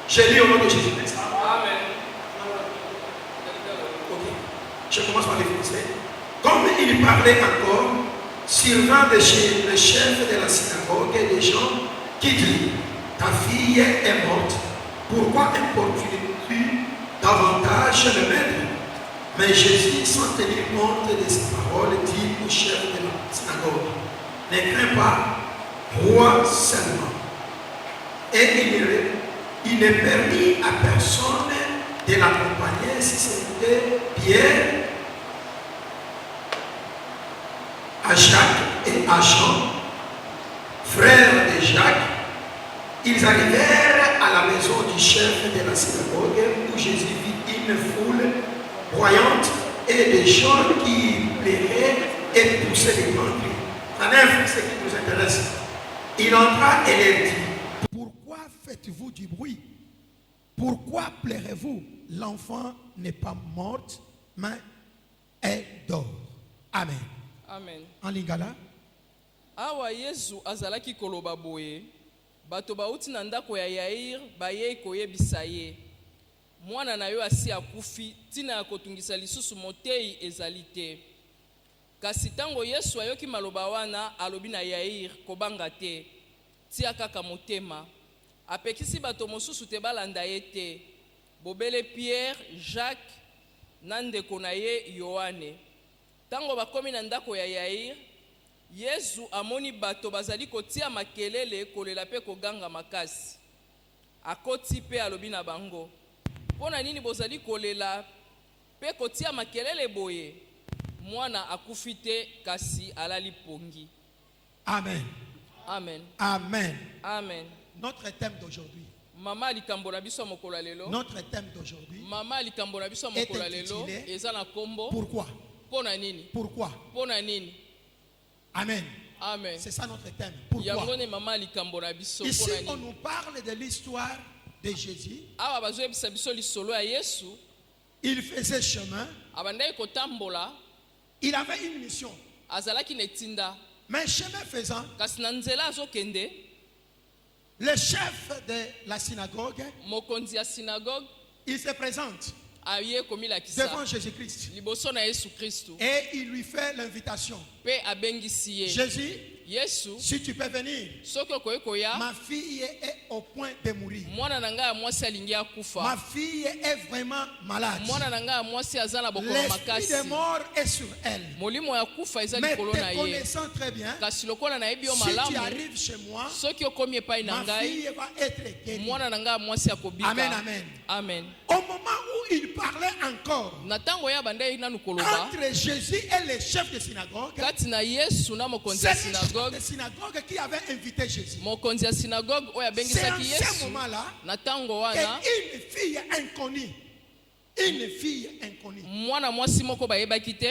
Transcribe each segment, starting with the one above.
J'ai lu au nom de Jésus. Amen. Ok. Je commence par les français. Comme il parlait encore, survint de chez le chef de la synagogue et des gens qui dit, ta fille est morte, pourquoi importunes-tu davantage le maître? Mais Jésus, sans tenir compte de ces paroles, dit au chef de la synagogue, ne crains pas, crois seulement. Et il ne permit à personne de l'accompagner si c'était Pierre, à Jacques et à Jean, frères de Jacques. Ils arrivèrent à la maison du chef de la synagogue où Jésus vit une foule voyante et des gens qui pleuraient et poussaient des grands cris. En bref, ce qui nous intéresse. Il entra et leur dit, pourquoi faites-vous du bruit? Pourquoi pleurez-vous? L'enfant n'est pas morte, mais elle dort. Amen. Amen. En lingala. Awa Yesu azalaki koloba boye, bato bauti na ndako ya Yair baye koyebisa ye. Mwana na yo asi akufi tina ya kotungisa lisusu motei ezali te. Kasi tango Yesu ayoki maloba wana alobi na Yair kobanga te. Tia kaka motema. Apekisi bato mosusu te balanda ye te. Bobele Pierre, Jacques, nandeko na ye Yohane. Tango bakomi na ndako ya Yair, Yesu amoni bato bazali kotia makelele kolela pe koganga makasi. Akoti pe alobi na bango. Pona nini bozali kolela pe kotia makelele boye? Mwana akufi te kasi alali pongi. Amen. Amen. Amen. Amen. Notre thème d'aujourd'hui. Mama likambo na biso mokola lelo. Notre thème d'aujourd'hui. Mama likambo na biso mokola lelo eza na kombo. Pourquoi? Pona nini? Pourquoi? Pona nini? Amen. Amen. C'est ça notre thème. Pourquoi? Yangone mama likambo na biso Ici, pona nini? on nous parle de l'histoire de Jésus. Awa bazo yebisa biso lisolo ya Yesu. Il faisait chemin. Abandai kotambola. Il avait une mission. Azalaki netinda. Mais chemin faisant, kasi na nzela azokende, le chef de la synagogue, mokonzi ya synagogue, il se présente aye komila kisa devant Jésus-Christ. Liboso na Yesu Kristo. Et il lui fait l'invitation. Pe abengisi ye. Jésus, Yesu, si tu peux venir, soki okoya, ma fille est au point de mourir. mwana na ngai ya mwasi alingi akufa. Ma fille est vraiment malade. Mwana na ngai ya mwasi aza na bokola L'esprit makasi. de mort est sur elle. Molimo ya kufa eza Mais likolo na te ye. connaissant très bien, Kasi lokola na yebi yo si tu malamu, arrives chez moi, soki okomi epai na ma ngai, fille va être guérie. mwana na ngai ya mwasi akobika. Amen, amen. Amen. Au moment où il parlait encore Na tango ya bandai nanu koloba, entre Jésus et les chefs de synagogue, kati na Yesu na mokonzi ya c'est les chefs synagogue, de synagogue qui avaient invité Jésus. mokonzi ya synagogue oyo C'est en abengisaki ce Yesu. moment-là Na tango wana, qu'une fille inconnue, mwana mwasi moko bayebaki te,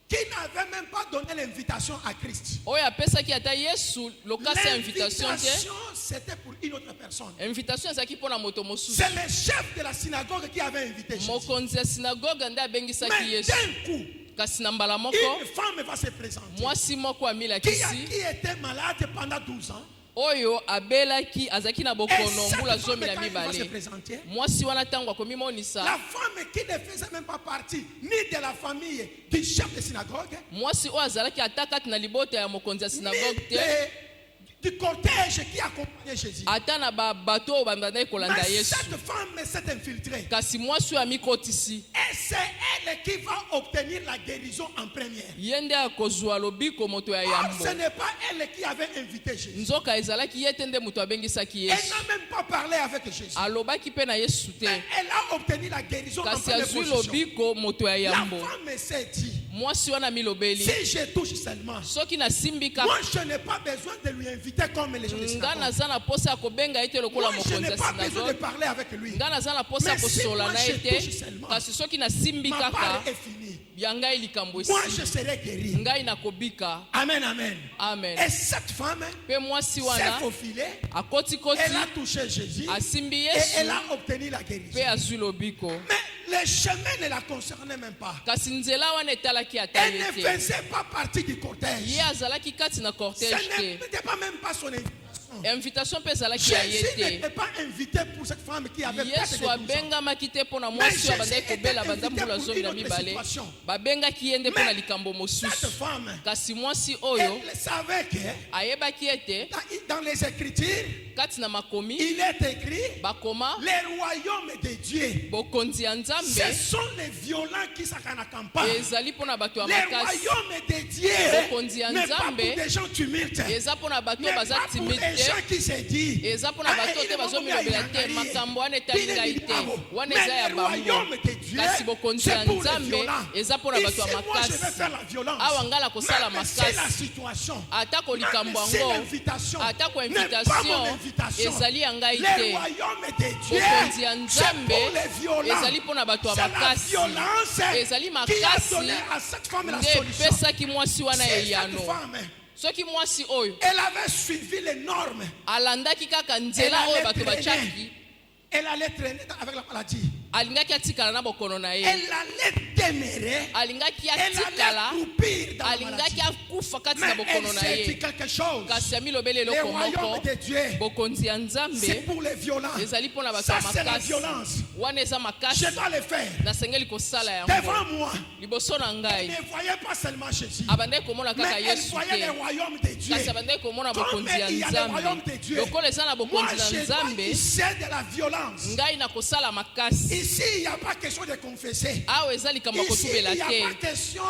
qui n'avait même pas donné l'invitation à Christ. oyo apesaki ata Yesu lokasi ya invitation te. L'invitation, c'était pour une autre personne. Invitation ezalaki mpona moto mosusu. C'est le chef de la synagogue qui avait invité Jésus. Mokonzi ya synagogue nde abengisaki Mais Yesu. d'un coup, Kasi na mbala moko, une femme va se présenter mwasi moko qui amilakisi était malade pendant 12 ans. oyo abelaki azaki na Et bokono cette mbula femme, zomi na quand elle va se mibale. présenter, Mwasi wana tango la akomimonisa, femme qui ne faisait même pas partie ni de la famille du chef de synagogue, mwasi oyo azalaki ata kati na libota ya mokonzi ya ni synagogue te, du cortège qui accompagnait Jésus. ata na bato oyo bandandaki kolanda Mais yesu cette femme s'est infiltrée. kasi mwasi oyo amikotisi Et c'est elle qui va obtenir la guérison en première. ye nde akozwa lobiko moto ya Or, yambo ce n'est pas elle qui avait invité Jésus. nzoka ezalaki ye te nde moto abengisaki Elle yesu n'a même pas parlé avec Jésus. alobaki mpe na yesu te Mais elle a obtenu la guérison en kasi première azwi position. lobiko moto ya La yambo femme s'est dit, mwasi wana milobeli si je touche seulement, soki nasimbi kaka moi je n'ai pas besoin de lui inviter comme les gens de nga synagogue. naza na posa ya kobenga ye te lokola Moi je mokonzi n'ai ya pas besoin de sinagoge parler avec lui. nga naza na posa ya Mais si kosola moi na je ye touche te seulement, kasi soki nasimbi ma kaka part est finie. ya ngai likambo Moi je esi serai guéri. ngai nakobika Amen, amen. amen Et cette femme mpe mwasi s'est wana faufilée. akotikoti Elle a touché Jésus asimbi et yesu elle a obtenu la mpe guérison. azwi lobiko Mais le chemin ne la concernait même pas. kasi nzela wana etalaki ata Elle ye ne te faisait pas partie du cortège. ye azalaki kati na Ce cortège te n'était pas même pas son invitation. invitation mpe ezalaki ya ye Jésus te n'était pas invité pour cette femme qui avait peut-être yesu 12 ans. abengamaki te mpo na Mais mwasi oyo Jésus abandaki kobela était banda invité mbula pour zomi une na autre mibale situation. babengaki ye nde mpo na Mais likambo cette mosusu femme, kasi mwasi oyo elle savait que ayebaki ete dans les Écritures, kati na makomi il est écrit bakoma les royaumes de Dieu. bokonzi ya Ce nzambe sont les violents qui s'accampent pas. ezali mpo na bato ya Les makasi royaumes de Dieu Bokonzi ya n'est pas Nzambe, pour des gens tumultes. eza mpo na bato Mais oyo pas baza pour timide les gens te qui se disent eza mpo na bato oyo te bazomilobela te makambo wana etali ngai te wana eza ya bango kasi bokonzi ya nzambe eza mpo na bato ya makasi awa ngai na kosala makasi atako likambo yango atako invitation ezali ya ngai te bokonzi ya nzambe ezali mpo na bato ya makasi ezali makasi nde epesaki mwasi wana eyano soki mwasi oyo Elle avait suivi les normes. alandaki kaka nzela oyo bato batiaki Elle allait traîner avec la maladie. alingaki atikala na bokono na ye Elle allait demeurer. alingaki Elle allait atikala croupir dans la alingaki maladie. akufa kati Mais na elle bokono na s'est dit ye quelque chose. kasi amilobeli Les eloko royaumes moko de Dieu, bokonzi ya c'est nzambe pour les violents. ezali mpo na bato Ça, ya c'est la makasi violence. wana eza makasi Je dois le faire. nasengeli kosala yango Devant moi, liboso na ngai ne voyez pas seulement Jésus, abandaki komona kaka mais elle yesu voyait les te royaumes de Dieu. kasi abandaki komona Comme bokonzi ya il y a les royaumes de nzambe Dieu, lokola eza na moi bokonzi na je dois nzambe hisser de la violence. ngai nakosala makasi Ici, il n'y a pas question de confesser. awa eza likambo ya Ici, il kotubela n'y a te pas question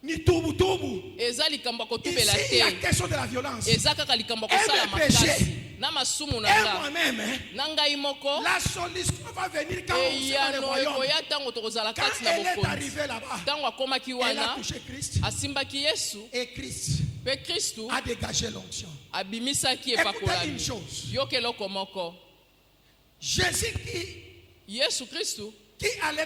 ni tubu tubu. eza likambo ya Ici, kotubela il y a te question de la violence. eza kaka likambo ya kosala Un péché. makasi na masumu na Et nga moi-même, hein, na ngai moko la solution va venir quand on sera dans les eyano royaumes. ekoya ntango tokozala Quand kati na elle est bokonzi arrivée là-bas, ntango akomaki elle a wana touché Christ asimbaki yesu et Christ mpe kristu a dégagé l'onction. abimisaki Écoutez une epakolami chose. yoka eloko moko Jésus yesu kristu qui allait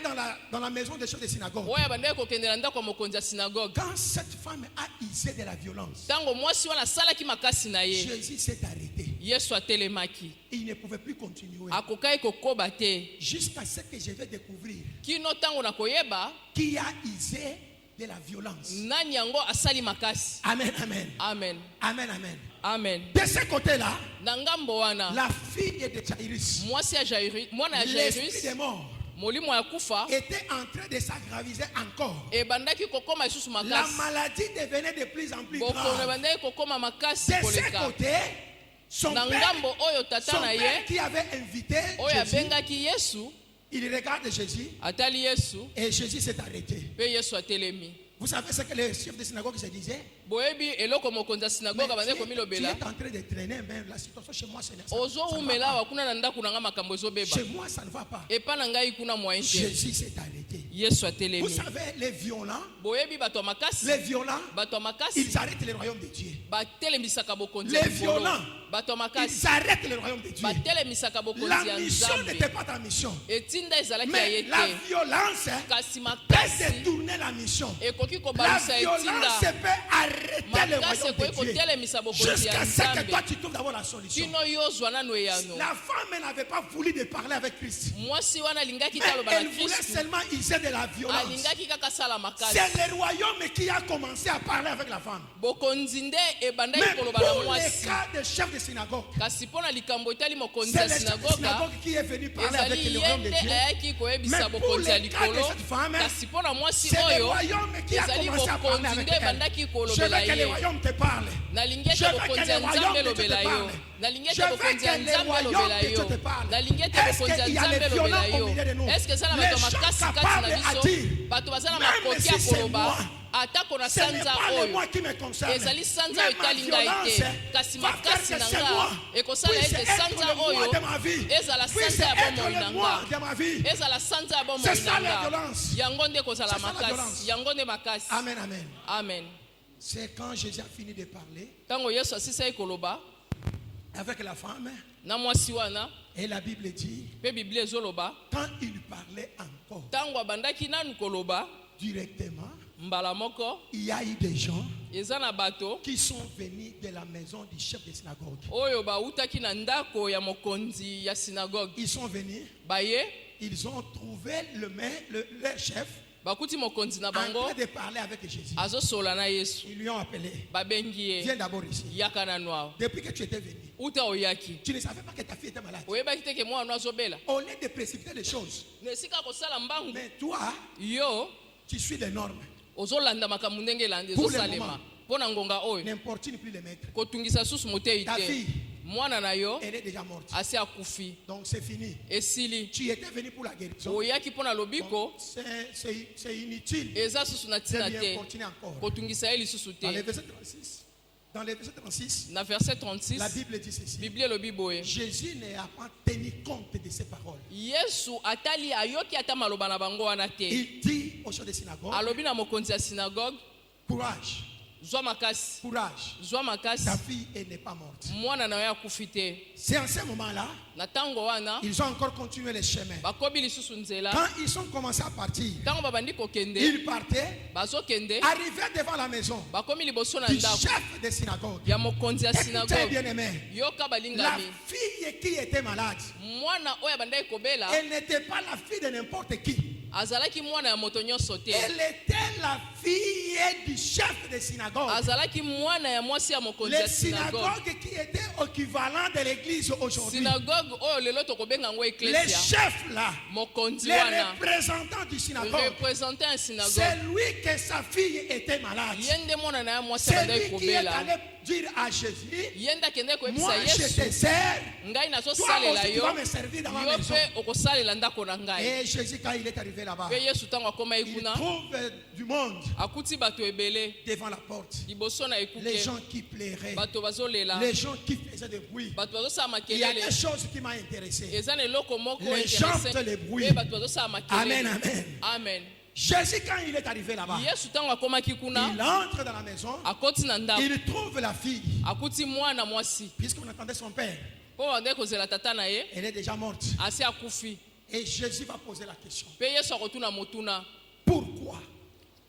dans la maison des chefs de synagogue, oyo abandaki kokendela ndako ya mokonzi ya sinagoge quand cette femme a usé de la violence, ntango mwasi wana asalaki makasi na ye Jésus s'est arrêté. yesu atelemaki Il ne pouvait plus continuer. akokaki kokoba te Jusqu'à ce que je vais découvrir kino ntango nakoyeba qui a usé de la violence. nani yango asali makasi Amen, amen. amen Amen, amen. amen De ce côté-là, na ngambo wana la fille de Jairus, mwasi ya Jairus, mwana ya l'esprit jairus des morts, molimo ya kufa était en train de s'aggraviser encore. ebandaki kokoma lisusu La makasi maladie devenait de plus en plus bokono grave. ebandaki kokoma makasi De ce koleka côté, son na père, ngambo oyo tata na ye qui avait invité oyo Jésus, abengaki yesu il regarde Jésus atali yesu et Jésus s'est arrêté. mpe yesu atelemi Vous savez ce que les chefs de synagogue se disaient? boyebi eloko mokonzi ya sinagoge abandaki Tu komilobela es en train de traîner, mais la situation chez moi, ça ne va ozowumela pas. awa kuna na ndako na nga makambo ezobeba Chez moi, ça ne va pas. epa na ngai kuna moyen te Jésus s'est arrêté. yesu Vous atelemi savez, les violents, boyebi bato ya makasi bato ya makasi ils arrêtent le royaume de Dieu. batelemisaka bokonzi Les ya likolo violents, bato ya ils makasi arrêtent le royaume de Dieu. batelemisaka bokonzi La ya mission nzambe n'était pas ta mission. etinda ezalaki ya ye Mais la te violence kasi peut makasi détourner la mission. ekoki La kobalisa violence etinda peut arrêter le makasi royaume ekoki de Dieu. kotelemisa bokonzi ya Jusqu'à ce que nzambe toi tu trouves d'abord la solution. kino yo ozwa nano eyano La femme n'avait pas voulu de parler avec Christ. mwasi wana alingaki Mais taloba na elle voulait kristu seulement user de la violence. alingaki kaka sala makasi C'est le royaume qui a commencé à parler avec la femme. bokonzi nde ebandaki Mais koloba na pour les mwasi cas de chef de synagogue, kasi mpo na likambo etali mokonzi c'est ya le chef de sinagoga synagogue qui est venu parler avec ezali le ye royaume de nde Dieu. ayaki koyebisa Mais pour bokonzi ya les cas de likolo cette femme, kasi mpo na mwasi c'est le oyo royaume qui a ezali commencé à parler bokonzi avec nde elle. ebandaki Je kolobela elobela veux que le ye royaume te parle. nalingi ete Je veux que bokonzi le ya nzambe royaume de Dieu elobela te yo parle. nalingi Je ete veux bokonzi ya que le nzambe royaume elobela de Dieu yo te parle. nalingi ete Est-ce bokonzi ya qu'il y a les nzambe violents elobela au yo milieu de nous? estce eza na Les bato gens makasi kati na capables à biso dire, bato baza na même makoki si ya c'est koloba moi, atako na ce n'est sanza pas le oyo moi qui me concerne. ezali sanza Mais oyo ma etali ngai violence te kasi va faire makasi que na c'est nga moi ekosala puisse ete être sanza le moi oyo de ma vie. ezala Puisse sanza ya être bomoi na le moi nga de ma vie. ezala sanza ya bomoi C'est ça na la nga violence. yango nde ekozala C'est ça la makasi violence. yango nde makasi Amen, amen. amen C'est quand Jésus a fini de parler ntango yesu asisai koloba avec la femme, na mwasi wana et la Bible dit, mpe biblia ezoloba quand il parlait encore ntango abandaki nanu koloba directement, mbala moko il y a eu des gens eza na bato qui sont venus de la maison du chef de synagogue. oyo bautaki na ndako ya mokonzi ya sinagogue Ils sont venus, baye ils ont trouvé leur chef bakuti mokonzi na en bango train de parler avec Jésus. azosola na yesu Ils lui ont appelé. babengi Viens ye d'abord ici. yaka nanu awa Depuis que tu étais venu, uta oyaki tu ne savais pas que ta fille était malade. oyebaki teke mwana azobela Au lieu de précipiter les choses, na esika kosala mbangu mais toi, yo tu suis les normes. ozolanda makambo ndenge elanda Pour le ezosalema moment. mpo na ngonga oyo N'importune plus les maîtres. kotungisa susu motei Ta te fille, mwana na yo elle est déjà morte. asi akufi Donc c'est fini. esili Tu étais venu pour la guérison. oyaki mpo na lobiko Donc, c'est inutile eza susu na de ntina lui te importuner encore. kotungisa ye lisusu Dans les te versets 36, dans les versets 36, na verset la 36 Bible dit ceci. biblia elobi boye Jésus n'a pas tenu compte de ces paroles. yesu atali ayoki ata maloba na bango wana te Il dit au chef de synagogue, alobi na mokonzi ya sinagogue courage, zwa makasi courage. zwa makasi Ta fille, elle n'est pas morte. mwana na yo akufi te C'est en ce moment-là, na ntango wana ils ont encore continué les chemins. bakobi lisusu nzela Quand ils ont commencé à partir, ntango babandi kokende ils partaient, bazokende arrivaient devant la maison bakomi liboso na du ndako chef de synagogue. ya mokonzi ya Écoutez sinagogue bien aimé, yoka la balingami fille qui était malade, mwana oyo abandaki kobela elle n'était pas la fille de n'importe qui. azalaki mwana ya moto nyonso te Elle était la fille du chef de synagogue. azalaki mwana ya mwasi ya mokonzi Les ya sinagogue synagogues qui étaient équivalents de l'église aujourd'hui. sinagogue oyo lelo tokobenga yango Les eklesia chefs là, mokonzi les wana représentants du synagogue, représentant ya c'est sinagogue lui que sa fille était malade. ye nde mwana na ya mwasi C'est abandaki lui qui est kobela allé dire à Jésus, ye nde akendeki moi koyebisa je te yesu sers, ngai toi nazosalela aussi tu yo vas me servir dans ma yo maison. mpe okosalela ndako na ngai Et Jésus quand il est arrivé là-bas, mpe yesu ntango akóma ye il kuna trouve du monde akuti bato ebele devant la porte. liboso na Les ekuke gens qui pleuraient, bato bazolela les gens qui faisaient des bruits. bato bazosala Il y a makelele des choses qui m'ont intéressé. eza na eloko moko Les chantent les bruits. mpe bato bazosala Amen, makelele amen. amen Jésus, quand il est arrivé là-bas, yesu ntango akómaki kuna il entre dans la maison, akoti na ndako il trouve la fille, akuti mwana mwasi puisqu'on attendait son père, mpo bandeki kozela tata na ye elle est déjà morte. asi akufi Et Jésus va poser la question. mpe yesu akotuna motuna Pourquoi,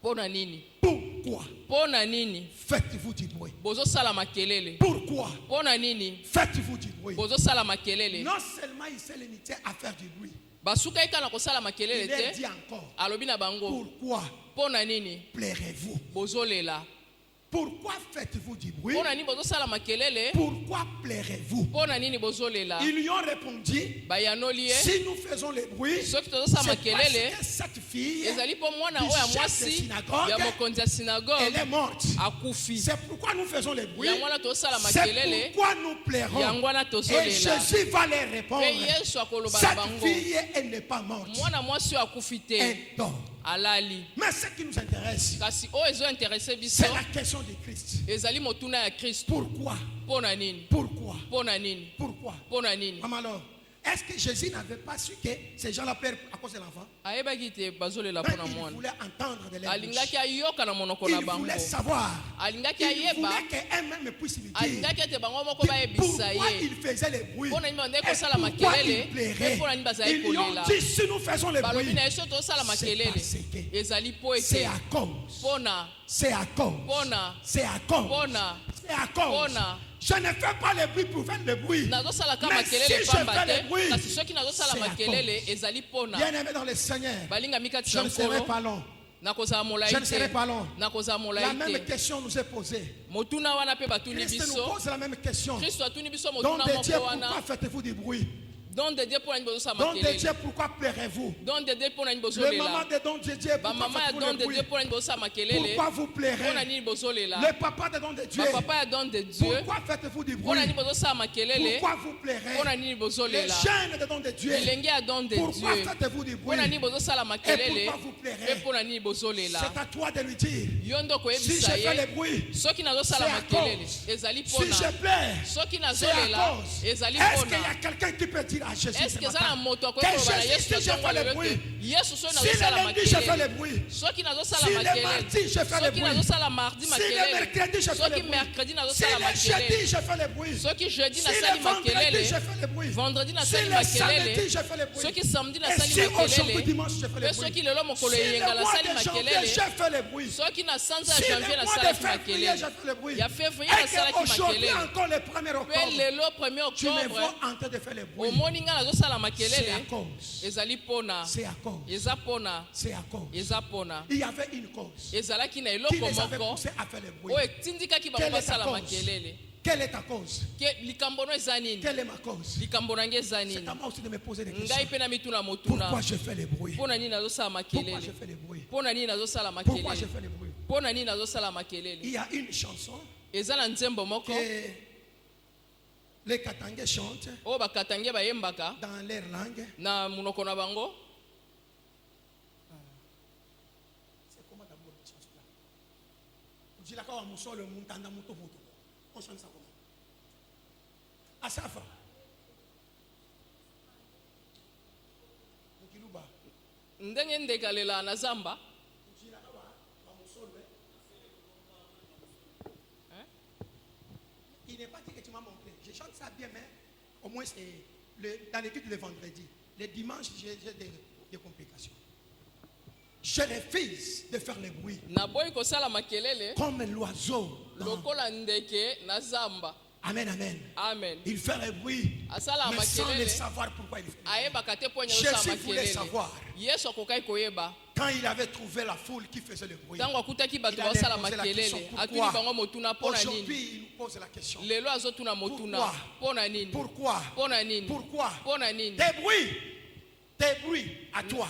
mpo na nini pourquoi mpo na nini faites-vous du bruit? bozosala makelele Pourquoi mpo na nini faites-vous du bruit? bozosala makelele Non seulement il s'est limité à faire du bruit, basukaki kana kosala makelele il leur te dit encore, alobi na bango pourquoi mpo na nini pleurez-vous? bozolela Pourquoi faites-vous du bruit? mpo na nini bozosala makelele Pourquoi pleurez-vous? mpo na nini bozolela Ils lui ont répondu, bayanoli ye si nous faisons le bruit, soki c'est tozosala parce makelele que cette fille, ezali mpo mwana du oyo ya chef de mwasi synagogue, ya mokonzi ya elle sinagogue est morte. akufi C'est pourquoi nous faisons le bruit. yango wana tozosala C'est makelele pourquoi nous pleurons. yango wana Et tozolela Jésus va leur répondre. mpe yesu akoloba na Cette bango fille, elle n'est pas morte. mwana mwasi oyo akufi te Elle dort. alali Mais ce qui nous intéresse, kasi oyo ezointerese biso c'est la question de Christ. ezali motuna ya kristu Pourquoi? mpo na nini Pourquoi? mpo na nini Pourquoi? mpo na nini Maman, alors, est-ce que Jésus n'avait pas su que ces gens-là pleurent à cause de l'enfant? ayebaki te bazolela Mais mpo na il mwana voulait entendre de leur bouche. alingaki ayoka na monoko na Il bango voulait savoir. alingaki Il ayeba voulait qu'un-même puisse lui dire alingaki ete bango moko bayebisa pourquoi ye il faisait les bruits mpo na nini bandeki et kosala pourquoi makelele il plairait. mpe mpo na nini bazali Ils lui ont kolela dit si nous faisons les balobi bruits, na ye so tozosala c'est makelele parce que ezali mpo c'est ete à cause. mpona C'est à cause. mpona C'est à cause. mpona C'est à cause. mpona Je ne fais pas les bruits pour faire le bruit. nazosalaka Mais makelele si je pamba fais te le bruit, kasi soki nazosala c'est à makelele cause. ezali mpona Bien aimé dans le Seigneur, balingami kati je na ne serai nkolo pas long. nakozala molai Je ne serai te pas long. nakozala La molai même te question nous est posée. motuna wana mpe batuni Christ nous biso pose la même question. kristo atuni biso Donc motuna de Dieu, moko pourquoi wana faites-vous du bruit? Don de Dieu pour une bozo sa Don de makelele. Dieu, pourquoi pleurez-vous? Don de Dieu pour une bozo Le lela. maman de Don de Dieu, Ba pourquoi mama ya faites-vous don le de bruit? Dieu pour une bozo sa makelele. Pourquoi vous Pour pleurez? nani bozo lela. Le papa de Don de Dieu, Ba papa ya don de Dieu. pourquoi faites-vous du Pour bruit? nani bozo sa makelele. Pourquoi vous pleurez? Pour nani bozo Les lela. jeunes de Don de Dieu, Bilenge ya don de pourquoi Dieu. faites-vous du Pour bruit? nani bozo sala Et makelele. pourquoi vous Et pleurez? pour nani bozo lela. C'est à toi de lui dire. Yondo ko Si je yebisa fais le ye. bruit, Soki nazo sala c'est à makelele. cause. Ezali Si pona. je pleure, Soki nazo c'est à lela. cause. Ezali Est-ce qu'il y pona. a quelqu'un qui peut dire à Jésus Est-ce ce que ça na matin moto que akoki koloba na Jésus, Yesu si je ntango fais le alelo bruit, te Yesu so si nazo le sala lundi je fais le makelele bruit, soki nazo sala si le makelele mardi je fais le soki nazo bruit, sala mardi si le makelele mercredi je fais soki le bruit, mercredi nazo si sala le jeudi makelele je fais le bruit, soki jeudi si nasali le vendredi makelele je fais le bruit, vendredi si nasali le samedi makelele je fais le bruit, soki samedi et nasali si aujourd'hui makelele dimanche je fais le mpe bruit, soki lelo mokolo si eyenga le mois nasali de janvier makelele je fais le bruit, soki na sanza ya si janvier le mois de nasalaki février makelele je fais le bruit, ya février et nasalaki qu'aujourd'hui makelele encore le 1er mpe octobre, lelo 1er tu me octobre vois en train de faire le bruit, omoni nga nazosala c'est à makelele cause, ezali pona c'est à cause, eza pona c'est à cause. eza pona Il y avait une cause ezalaki na qui eloko les avait moko poussés à faire le bruit. oyo etindikaki bango Quelle est ta basala cause? makelele Quelle est ta cause? ke likambo no eza nini Quelle est ma cause? likambo nange eza C'est nini à moi aussi de me poser des ngai questions. mpe na mituna motuna Pourquoi je fais le bruit? mpo na nini nazosala Pourquoi je makelele fais le bruit? mpo na nini nazosala Pourquoi je makelele fais le bruit? mpo na nini nazosala makelele Il y a une chanson eza na nzembo moko que les Katangais chantent oyo bakatange bayembaka dans leur langue. na monoko na bango C'est comment d'abord la chanson là? On dit là quand on sort le montanda moto moto. On chante ça comment? Asafa. Mukiluba. ndenge ndekalela na zamba On dit là quand on sort le. Il n'est pas dit que tu m'as montré. Je chante ça bien, mais au moins c'est dans l'étude le vendredi. Le dimanche, j'ai des complications. Je refuse de faire le bruit naboyi kosala makelele comme l'oiseau. lokola ndeke na zamba Amen, amen. amen Il fait le bruit, asala mais sans le makelele savoir pourquoi il fait. ayebaka te mpo Jésus nyosala voulait makelele savoir. yesu akokaki koyeba Quand il avait trouvé la foule qui faisait le bruit, ntango akutaki bato il allait basala poser la question, makelele pourquoi? atuni bango motuna mpo na nini Aujourd'hui, il nous pose la question. lelo azotuna motuna Pourquoi? mpo na nini Pourquoi? mpo na nini Pourquoi? mpo na nini Tes bruits à toi.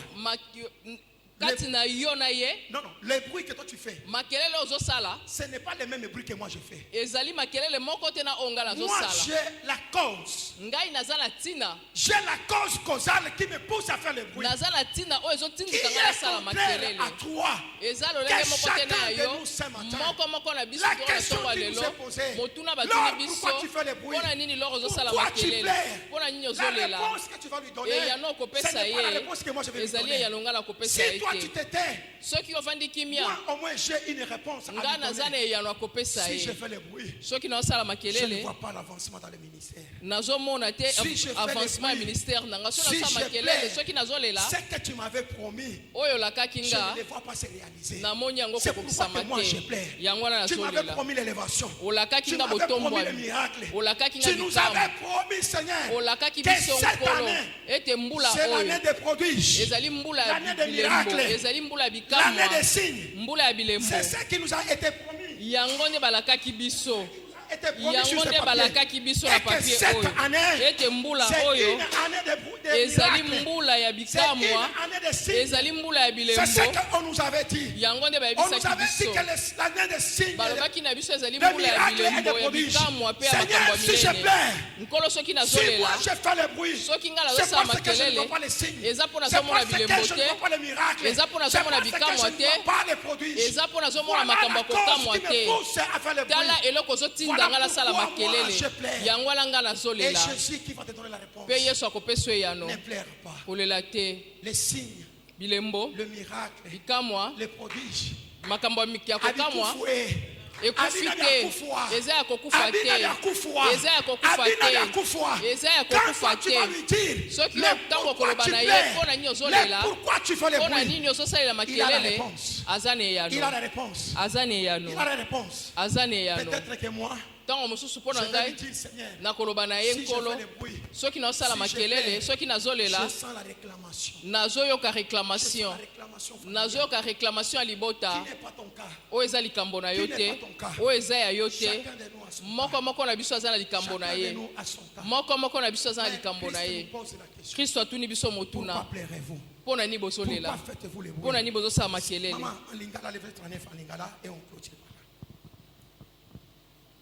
kati na yo na ye Non, non, les bruits que toi tu fais, makelele ozosala ce n'est pas les mêmes bruits que moi je fais. ezali makelele moko te na onga Moi, nazosala j'ai la cause. ngai naza na ntina J'ai la cause causale qui me pousse à faire le bruit. naza na ntina oyo Qui ezotindika ngai est nasala contraire makelele à toi. eza lolenge moko te na chacun de yo nous ce matin, moko moko na biso la tokola question ntongo ya qui nous lelo est posée, motuna Lord, batuni biso pourquoi tu fais le bruit? mpo na nini loro ozosala Pourquoi tu makelele pleures? mpo na nini La ozolela réponse que tu vas lui donner, eyano ce okopesa n'est pas la ye réponse que moi je vais lui ezali donner. eyano ngai nakopesa Si ye toi tu te t'étais, soki ovandi kimia moi au moins j'ai une réponse à ngai lui naza na donner. eyano akopesa Si je ye fais le bruit, soki naosala je ne makelele vois pas l'avancement dans le ministère. nazomona te Si je fais avancement ya le bruit, ministère nanga so si nasala je makelele pleure, soki nazolela ce que tu m'avais promis, oyo olakaki je nga ne les vois pas se réaliser. namoni yango C'est pourquoi kokokisama que moi je te pleure. yango wana Tu m'avais nazolela promis l'élévation. olakaki Tu nga m'avais promis botombwa le miracle. olakaki nga Tu nous bikamwa avais promis, Seigneur, olakaki que biso cette nkolo année, ete mbula c'est oyo l'année des prodiges, ezali mbula ya l'année des bilembo miracles, ezali mbula ya l'année bikamwa des signes. mbula ya bilembo C'est ce qui nous a été promis. yango nde balakaki biso Était promis sur yango ce nde papier. balakaki biso na Et que papie cette oyo année, ete mbula c'est oyo une année de ezali miracles. mbula ya C'est une bikamwa année de signes. ezali mbula ya C'est ce bilembo qu'on nous avait dit. yango nde On nous bayebisaki avait dit biso que l'année des signes, balobaki na biso ezali de mbula ya miracles et de bilembo ya prodiges. bikamwa mpe ya makambo Seigneur, ya si je minene pleure, nkolo soki si nazolela moi je fais le bruit, soki ngai c'est nazosala parce que je ne makelele vois pas les signes. eza mpo C'est nazomona parce que bilembo je ne te vois pas les miracles. eza mpo C'est nazomona parce que bikamwa je ne te vois pas les prodiges. eza mpo nazomona Voilà makambo la ya cause kokamwa qui me te pousse à faire le tala bruit. eloko ozotinda Voilà ngai nasala pourquoi moi, makelele je pleure. yango ala ngai Et nazolela Jésus qui va te donner la réponse. mpe yesu akopesa yo eyano Ne pleure pas. kolela te Les signes, bilembo le miracle, bikamwa les prodiges. makambo ya kokamwa Abikufue. ekufi Abina te yakufwa. eza ya kokufa te Abina yakufwa. eza ya kokufa Abina te yakufwa. eza ya Quand kokufa tu vas lui te dire, soki mais ntango pourquoi okoloba tu na ye pleures? mpo na nini Mais ozolela pourquoi tu fais le mpo na bruit? nini ozosalela Il a la makelele réponse. aza na Il a eyano la réponse. aza na eyano Il a la réponse. aza na eyano Peut-être que moi, ntango mosusu mpo je na vais lui ngai dire, Seigneur, nakoloba na ye si je nkolo fais le bruit, soki naosala si je makelele pleure, soki nazolela je sens la réclamation. nazoyoka Je sens réclamation la réclamation familiale. nazoyoka réclamation ya libota Qui n'est pas ton cas. oyo eza likambo na yo te oyo eza ya yo te Chacun de nous a son cas. moko moko na biso aza na likambo na Chacun de ye nous a son cas. moko moko na biso aza na Mais likambo na Christ ye nous pose la question. kristo atuni biso Pourquoi motuna pleurez-vous? mpo na nini Pourquoi bozolela faites-vous le mpo bruit? na nini bozosala makelele Maman, en lingala, le verset 39 en lingala, et on clôture par là.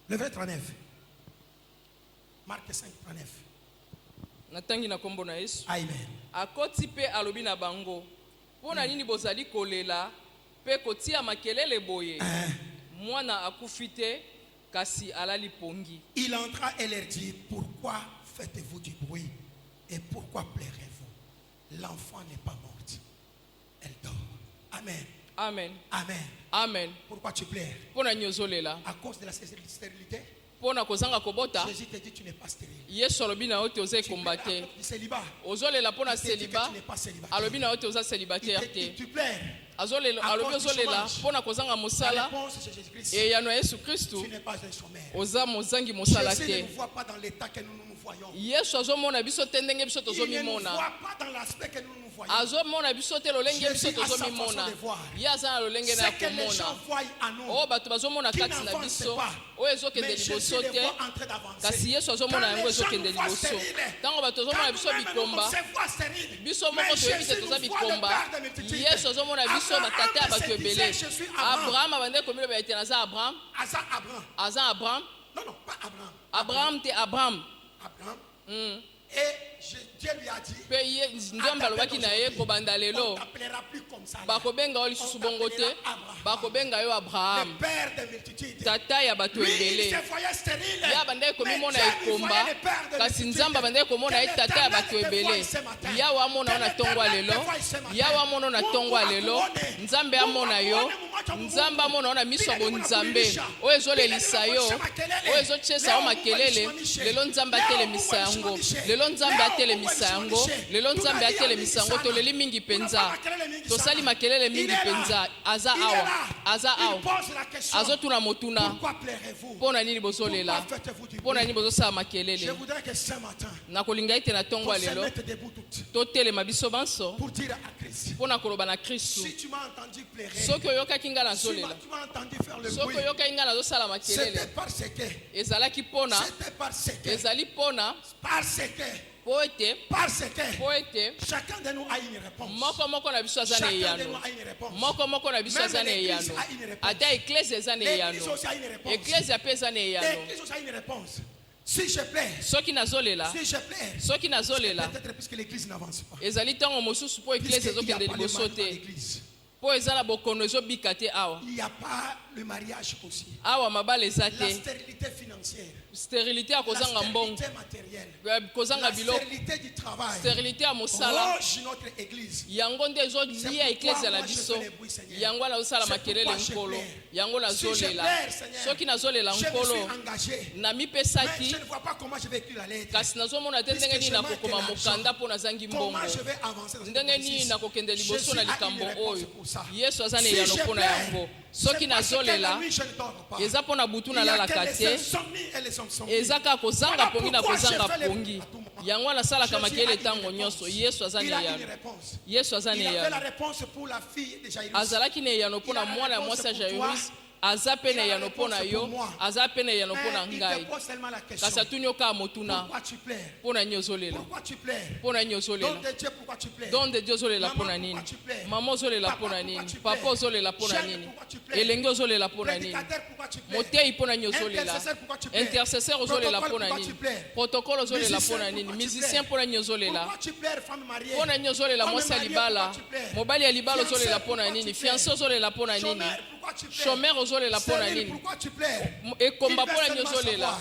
Le verset 39. Marc 5, 39. natangi na nkombo na yesu Amen. akoti mpe alobi na bango mpo na nini bozali kolela mpe kotia makelele boye mwana akufi te kasi alali pongi Il entra et leur dit, pourquoi faites-vous du bruit et pourquoi pleurez-vous? L'enfant n'est pas morte, elle dort. Amen. amen Amen. amen Pourquoi tu pleures? mpo na nini ozolela À cause de la stérilité? mpo na kozanga kobota Jésus te dit, tu n'es pas stérile. yesu alobi na yo te oza Tu ekomba pleures à te cause du célibat. ozolela mpo na Il te dit que seliba tu n'es pas célibataire. alobi na yo te oza célibataire te Tu pleures. alobi ozolela mpo na kozanga La mosala réponse c'est Jésus-Christ. eyano ya yesu kristu Tu n'es pas un chômeur. oza mozangi mosala Jésus ne te nous voit pas dans l'état que nous nous voyons. yesu azomona biso te ndenge biso Il ne nous tozomimona voit pas dans l'aspect que nous nous voyons. azomona biso te lolenge biso Jésus a sa tozomimona façon de voir. ye aza na lolenge na Ce que les gens komona voient en nous, oyo bato bazomona qui kati na n'avancent biso pas. oyo ezokende Mais liboso Jésus les te voit en train d'avancer. kasi yesu azomona Quand yango les gens ezokende nous voient liboso stériles, ntango bato quand bazomona biso nous-mêmes bikomba on se voit stériles, biso mais moko toyebi te Jésus toza nous voit le bikomba Père de multitudes. yesu azomona biso batata ya bato Abraham se ebele disait, je suis Abraham. abraham abandaki komiloba ete naza abraham Abraham. aza abraham Non, non, pas Abraham. abraham te abraham Abraham. Et Dieu lui a dit, mpe ye nzambe alobaki na ye kobanda on lelo ne t'appellera plus comme ça. bakobenga yo lisusu bongo te bakobenga yo abraham Le père de multitudes. tata ya bato Lui, il ebele se voyait stérile. ye abandaki komimona Mais Dieu lui ekomba voyait le père de kasi multitudes. nzambe abandaki komona ye Que tata ya l'Éternel bato te ebele voie ce matin. yawe amona yo na Que ntongo ya l'Éternel lelo te voie ce matin. yawe amona yo na ntongo ya Mungu lelo akuone. nzambe amona yo Mungu akuone, nzambe amona yo na miso ya Bila ni bonzambe kunakulilisha. oyo ezolelisa Bila ni yo kunakulisha makelele. oyo ezotyesa yo Leo makelele Mungu alishimamishe. lelo nzambe Leo atelemisa Mungu yango alishimamishe. lelo nzambe Leo atelemisa Mungu yango alishimamishe. lelo nzambe Tunalia atelemisa yango mingi sana. toleli mingi mpenza Tunafanya makelele mingi tosali sana. makelele Il mingi est là. mpenza aza Il est awa là. aza Il awa pose la question. azotuna motuna Pourquoi pleurez-vous? mpo na nini bozolela Pourquoi faites-vous du mpo na nini bruit? bozosala Je makelele voudrais que ce matin, nakolinga ete na ntongo on ya se lelo mette debout toutes totelema biso banso pour dire à Christ, mpo na koloba na kristu si tu m'as entendu pleurer, soki oyokaki nga si nazolela tu m'as entendu faire le soki bruit, oyokaki nga nazosala c'était makelele parce que, ezalaki mpona c'était parce que, ezali mpona parce que, mpo ete parce que, mpo ete chacun de nous a une réponse. moko na biso aza na Chacun de nous eyano a une réponse. moko na biso Même aza na l'église eyano a une réponse. ata eklese eza na L'église eyano aussi a une réponse. eklese mpe eza na eyano L'église aussi a une réponse. Si je pleure, soki nazolela si je pleure, c'est soki nazolela peut-être puisque l'église n'avance pas. ezali ntango mosusu mpo eklese Puisqu'il n'y a ezokende pas le liboso mari dans te l'église. mpo eza na bokono ezobika te awa Il n'y a pas le mariage aussi. awa mabala eza La te stérilité financière. sterilité ya La kozanga mbongo stérilité matérielle. kozanga La biloko stérilité du travail. sterilité ya mosala Roge notre église. yango nde ezolia eklese na biso yango nazosala makelele nkolo yango nazolela soki nazolela Je me suis nkolo engagé. Mais namipesaki je ne vois pas comment je vais écrire la lettre. kasi nazomona te ndenge nini nakokoma mokanda mpo nazangi mbongo Comment je vais avancer dans cette ndenge nini processus? nakokende liboso Jésus na a une likambo réponse oyo pour ça. yesu aza na Si eyano je mpo na pleure, yango c'est soki parce que la nazolela nuit, je ne dors pas. eza mpo na butu Il y a nalalaka que les te insomnies et les insomnies. eza kaka kozanga Voilà pongi na pourquoi kozanga je fais les- pongi à tout moment. yango nasalaka Jésus a makele une ntango réponse. nyonso yesu aza Il na a une eyano réponse. yesu aza na Il avait la eyano réponse pour la fille de Jairus. azalaki na eyano mpo na Il a la mwana ya réponse mwasi ya pour toi. jairus aza mpe Il na a la eyano mpo na réponse yo pour moi. aza mpe na eyano mpo na Mais il ngai te pose seulement la question. kasi atuni yo kaka motuna Pourquoi tu pleures? mpo na nini ozolela Pourquoi tu pleures? mpo na nini ozolela Don de Dieu, pourquoi tu pleures? don de dieu ozolela mpo na Maman, nini pourquoi tu pleures? mama ozolela Papa, mpo na pourquoi nini tu papa pleures? ozolela mpo na Jeune, nini pourquoi tu pleures? elenge ozolela mpo na nini Prédicateur, pourquoi tu pleures? motei mpo na nini ozolela Intercesseur, pourquoi tu pleures? intercesseur ozolela mpo Protocole, na pourquoi nini tu pleures? protocole ozolela Musicien, mpo na nini pourquoi tu musicien pleures? mpo na nini ozolela Pourquoi tu pleures, femme mariée? mpo na nini ozolela Femme mwasi ya mariée, libala pourquoi tu pleures? mobali ya libala Fiancé, ozolela mpo na pourquoi nini tu pleures? fiancé ozolela mpo na nini Chômeur, pourquoi tu pleures? chômeur ozolela mpo na Stérile, nini pourquoi tu pleures? ekomba Il mpo na veut nini seulement ozolela savoir.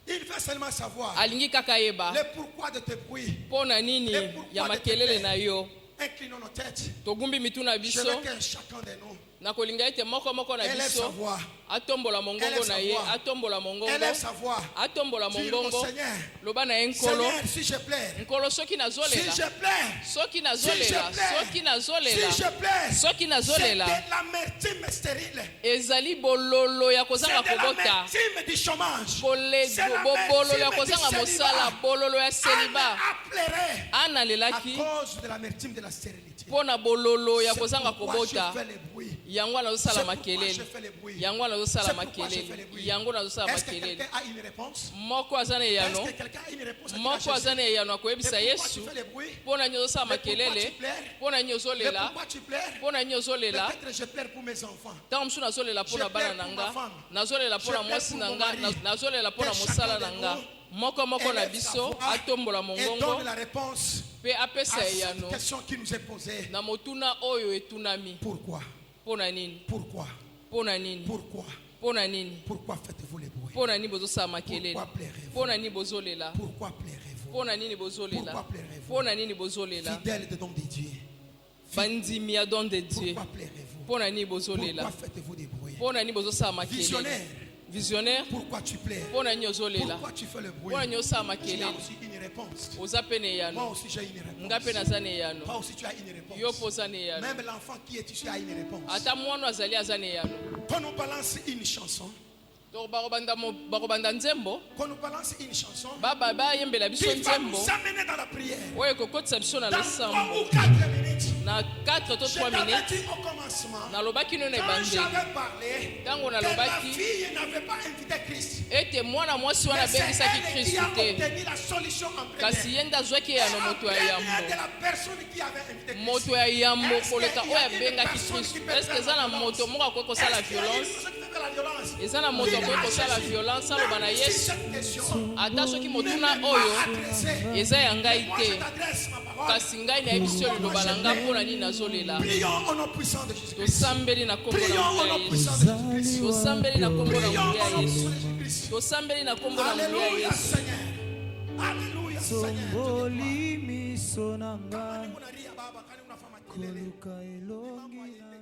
Il veut seulement savoir alingi kaka yeba le pourquoi de tes bruits. mpo na nini ya makelele na yo Inclinons nos têtes. togumbi mitu na Je biso veux que chacun de nous nakolinga ete moko na Élève sa biso voix. atombola mongongo Élève na sa ye voix. atombola mongongo Élève sa voix. atombola Dis, mongongo mon Seigneur. loba na ye nkolo Seigneur, si je plais. nkolo soki Si nazolela je plais. soki Si nazolela je plais. soki nazolela Si je plais. soki C'est nazolela de l'amertume stérile. ezali bololo ya C'est kozanga de kobota l'amertume du chômage. C'est bololo ya l'amertume du kozanga mosala célibat. bololo ya Anne seliba a pleuré ana à alelaki cause de l'amertume de la stérilité. mpo na bololo ya C'est kozanga pourquoi kobota je fais les bruits. yango nazosala C'est pourquoi makelele je fais les bruits. yango nazosala C'est pourquoi je fais les makelele bruits. yango nazosala Est-ce que makelele quelqu'un a une réponse? moko aza na Est-ce eyano que quelqu'un a une réponse à dire à moko aza Jésus? na eyano Et akoyebisa pourquoi tu yesu fais les bruits? mpo na nini ozosala Mais pourquoi makelele tu pleures? mpo na nini Mais ozolela pourquoi tu pleures? mpo na nini ozolela Peut-être je pleure pour mes enfants. ntango mosusu nazolela mpo na Je bana pleure na pour nga ma femme. nazolela mpo na Je mwasi pleure na pour nga mon mari. nazolela mpo na Que mosala chacun na de nga nous moko na élève sa biso voix atombola et mongongo donne la réponse mpe apesa à cette eyano question qui nous est posée. na motuna oyo etunami Pourquoi? mpo na nini Pourquoi? mpo na nini Pourquoi? mpo na nini Pourquoi faites-vous les bruits? mpo na nini bozosala makelele Pourquoi pleurez-vous? mpo na nini bozolela Pourquoi pleurez-vous? mpo na nini bozolela Pourquoi pleurez-vous? mpo na nini bozolela Fidèle de don de Dieu. bandimi ya don de dieu Pourquoi pleurez-vous? mpo na nini bozolela Pourquoi faites-vous des bruits? mpo na nini bozosala makelele Visionnaire. visionnaire Pourquoi tu pleures? mpo na nini ozolela Pourquoi tu fais le bruit? mpo na nini osala Tu as makelele aussi une réponse. oza mpe na Moi eyano aussi j'ai une nga mpe réponse. naza na eyano Toi aussi tu as une réponse. yo mpo oza na eyano Même l'enfant qui est ici a une réponse. ata mwana azali aza na eyano Quand on balance une chanson, to bakobanda nzembo quand on balance une chanson, bayembela biso qui va nzembo nous amener dans la prière. oyo ekokotisa biso na Dans 3 losambo ou 4 minutes. na 4 to Je 3 t'avais minutes dit au commencement, nalobaki no na quand ebandeli j'avais parlé, ntango que la nalobaki fille n'avait pas invité Christ. ete mwana mwasi wana Mais c'est abengisaki elle qui kristu a te obtenu la solution en kasi premier. ye nde azwaki eyano moto ya de yambo la personne qui avait invité Christ. moto ya yambo Est-ce koleka qu'il y oyo a une abengaki personne kristu qui peut eske faire eza na la moto moko akoki kosala Est-ce qu'il y a une violence personne qui peut faire la violence? eza na moto Dis akoki à kosala Jésus, violence aloba na même si yesu cette question ata soki ne motuna m'est oyo pas adressée, eza ya ngai moi te je t'adresse ma parole. kasi ngai nayebi yo liloba na nga mpo na nini nazolela Prions au nom puissant de Jésus-Christ. tosambeli na kombo na Prions au nguya nom yesu puissant de Jésus-Christ. tosambeli na kombo na Prions au nguya nom yesu puissant de Jésus-Christ. tosambeli na kombo na nguya Alléluia yesu Seigneur. Alléluia Seigneur. somboli miso na nga Kani unalia baba, kani unafanya kelele. koluka elongi na yo